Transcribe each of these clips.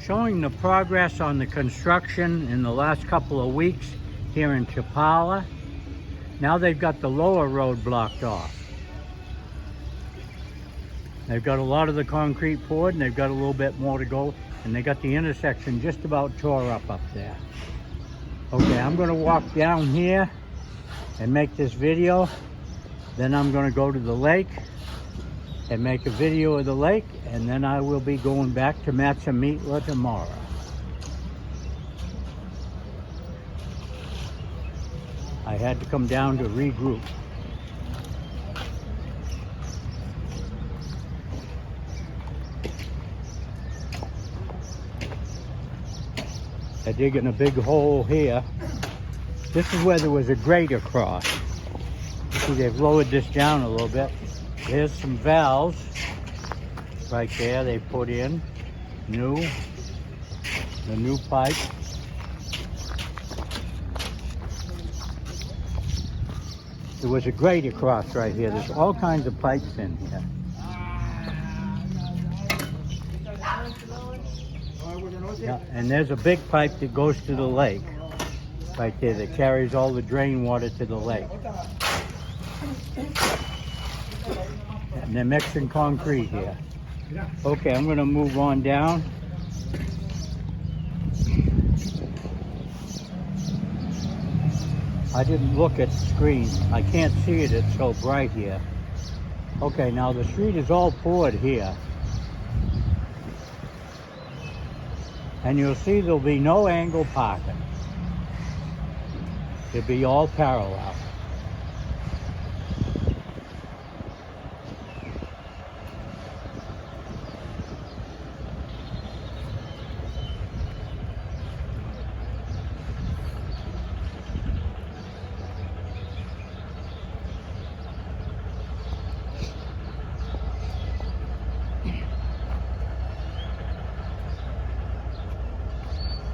Showing the progress on the construction in the last couple of weeks here in Chapala. Now they've got the lower road blocked off. They've got a lot of the concrete poured and they've got a little bit more to go, and they got the intersection just about tore up there. Okay, I'm going to walk down here and make this video. Then I'm going to go to the lake and make a video of the lake, and then I will be going back to Matsamitla tomorrow. I had to come down to regroup. They're digging a big hole here. This is where there was a grate across. You see, they've lowered this down a little bit. There's some valves right there they put in, the new pipe. There was a grate across right here. There's all kinds of pipes in here. Yeah, and there's a big pipe that goes to the lake right there that carries all the drain water to the lake. And they're mixing concrete here. Okay, I'm going to move on down. I didn't look at the screen. I can't see it, it's so bright here. Okay, now the street is all poured here. And you'll see there'll be no angle parking. It'll be all parallel.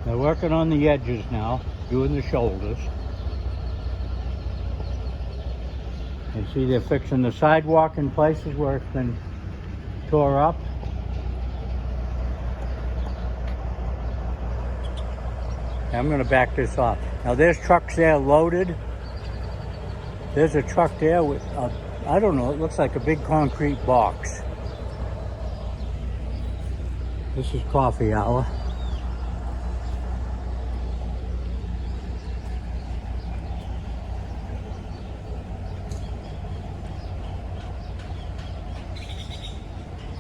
They're working on the edges now, doing the shoulders. You see they're fixing the sidewalk in places where it's been tore up. I'm going to back this off. Now there's trucks there loaded. There's a truck there with, I don't know, it looks like a big concrete box. This is coffee hour.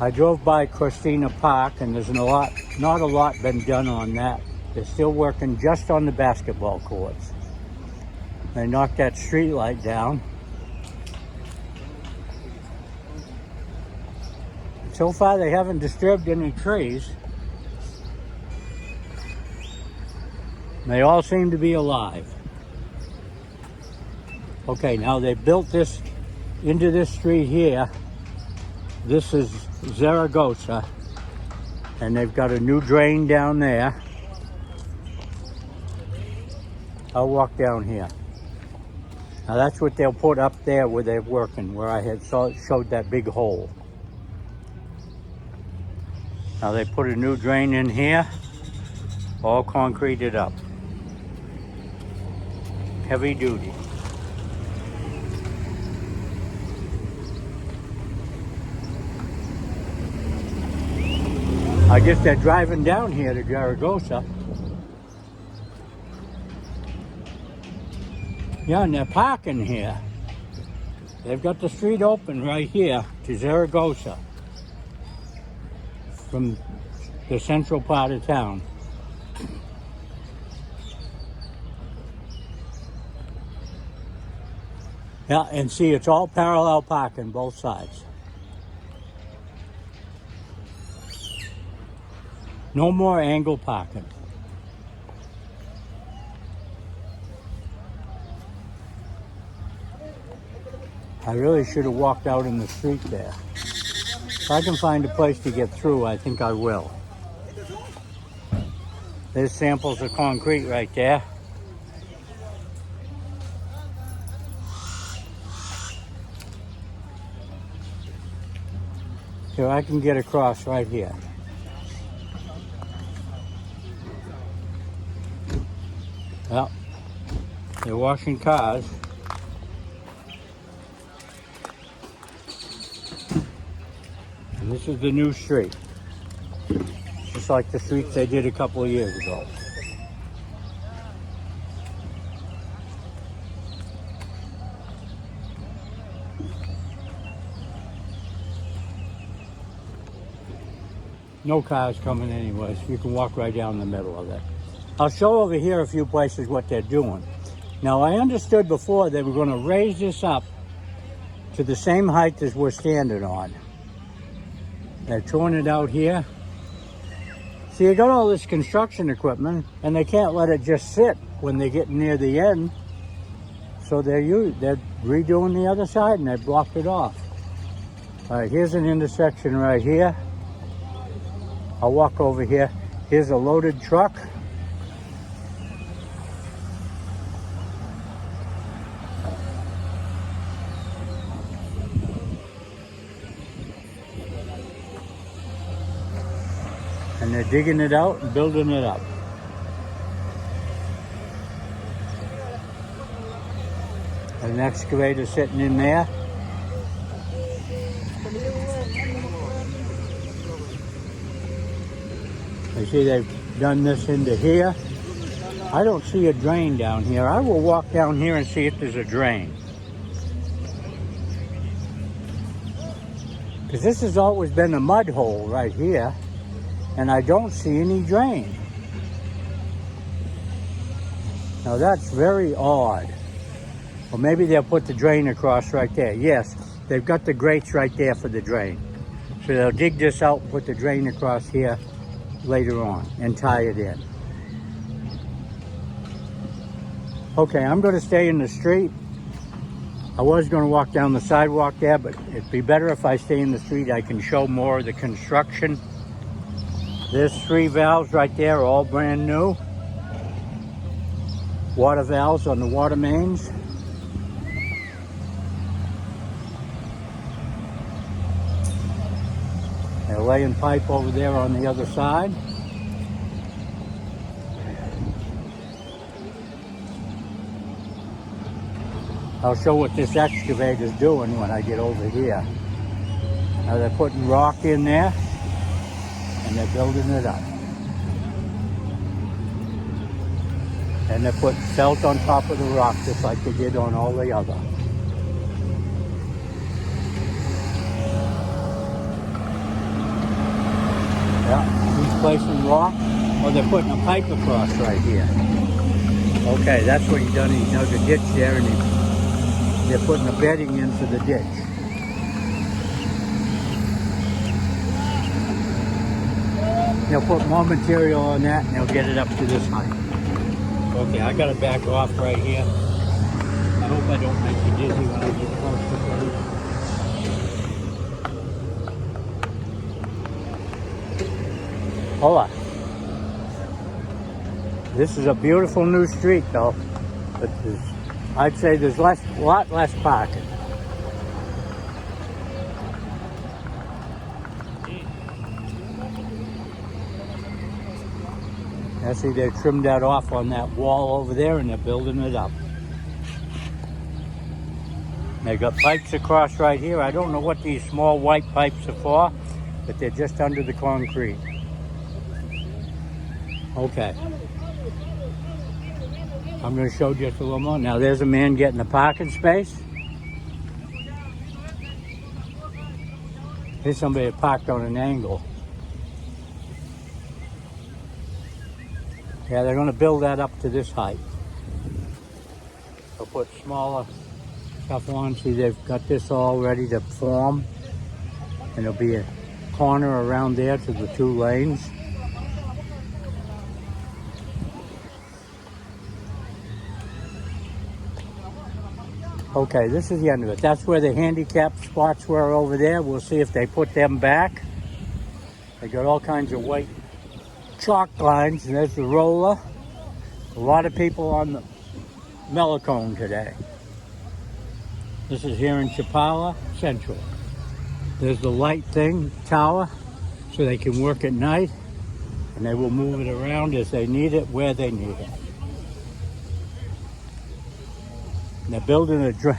I drove by Christina Park and there's not a lot been done on that. They're still working just on the basketball courts. They knocked that street light down. So far they haven't disturbed any trees. They all seem to be alive. Okay, now they built this into this street here. This is Zaragoza, and they've got a new drain down there. I'll walk down here. Now that's what they'll put up there where they're working, where I had showed that big hole. Now they put a new drain in here, all concreted up. Heavy duty. I guess they're driving down here to Zaragoza. Yeah, and they're parking here. They've got the street open right here to Zaragoza from the central part of town. Yeah, and see, it's all parallel parking both sides. No more angle parking. I really should have walked out in the street there. If I can find a place to get through, I think I will. There's samples of concrete right there. So I can get across right here. Well, they're washing cars. And this is the new street. Just like the streets they did a couple of years ago. No cars coming anyways. You can walk right down the middle of it. I'll show over here a few places what they're doing. Now, I understood before they were going to raise this up to the same height as we're standing on. They're throwing it out here. See, you got all this construction equipment, and they can't let it just sit when they get near the end. So they're redoing the other side, and they blocked it off. All right, here's an intersection right here. I'll walk over here. Here's a loaded truck. And they're digging it out and building it up. An excavator sitting in there. You see they've done this into here. I don't see a drain down here. I will walk down here and see if there's a drain. Because this has always been a mud hole right here. And I don't see any drain. Now that's very odd. Or maybe they'll put the drain across right there. Yes, they've got the grates right there for the drain. So they'll dig this out and put the drain across here later on and tie it in. Okay, I'm going to stay in the street. I was going to walk down the sidewalk there, but it'd be better if I stay in the street. I can show more of the construction. There's 3 valves right there, all brand new. Water valves on the water mains. They're laying pipe over there on the other side. I'll show what this excavator's doing when I get over here. Now they're putting rock in there. And they're building it up. And they're putting felt on top of the rock just like they did on all the other. Yeah, he's placing rock. Oh, they're putting a pipe across right here. Okay, that's what he done. He dug a ditch there and they're putting a bedding in for the ditch. They'll put more material on that and they'll get it up to this height. Okay, I gotta back off right here. I hope I don't make you dizzy when I get close to it. Hold on. This is a beautiful new street though. But I'd say there's a lot less parking. I see they trimmed that off on that wall over there and they're building it up. They got pipes across right here. I don't know what these small white pipes are for, but they're just under the concrete. Okay. I'm going to show just a little more. Now there's a man getting a parking space. Here's somebody parked on an angle. Yeah, they're going to build that up to this height. They'll put smaller stuff on. See, they've got this all ready to form. And there'll be a corner around there to the 2 lanes. Okay, this is the end of it. That's where the handicap spots were over there. We'll see if they put them back. They got all kinds of white chalk lines, and there's the roller. A lot of people on the Melicone today. This is here in Chapala, Centro. There's the light thing, tower, so they can work at night, and they will move it around as they need it, where they need it. And they're building a drain.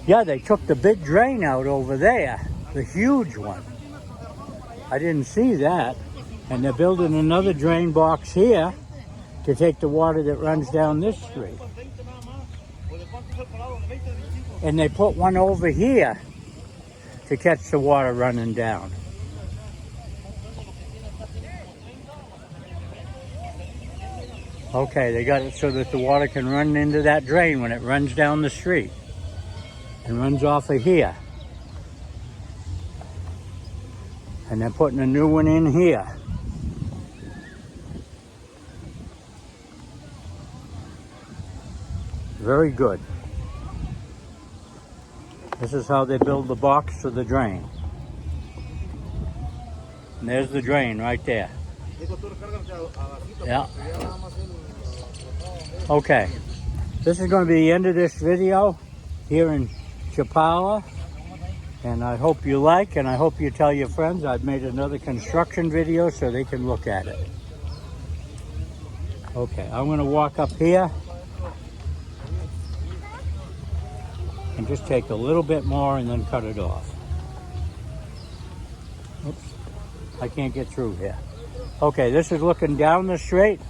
Yeah, they took the big drain out over there, the huge one. I didn't see that. And they're building another drain box here to take the water that runs down this street. And they put one over here to catch the water running down. Okay, they got it so that the water can run into that drain when it runs down the street and runs off of here. And they're putting a new one in here. Very good. This is how they build the box for the drain. And there's the drain right there. Yeah. Okay. This is going to be the end of this video here in Chapala. And I hope you like, and I hope you tell your friends. I've made another construction video so they can look at it. Okay, I'm going to walk up here and just take a little bit more and then cut it off. Oops, I can't get through here. Okay, this is looking down the street,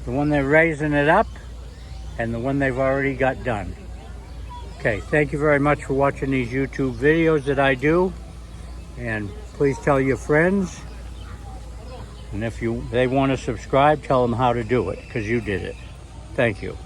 the one they're raising it up, and the one they've already got done. Okay, thank you very much for watching these YouTube videos that I do, and please tell your friends, and if they want to subscribe, tell them how to do it, because you did it. Thank you.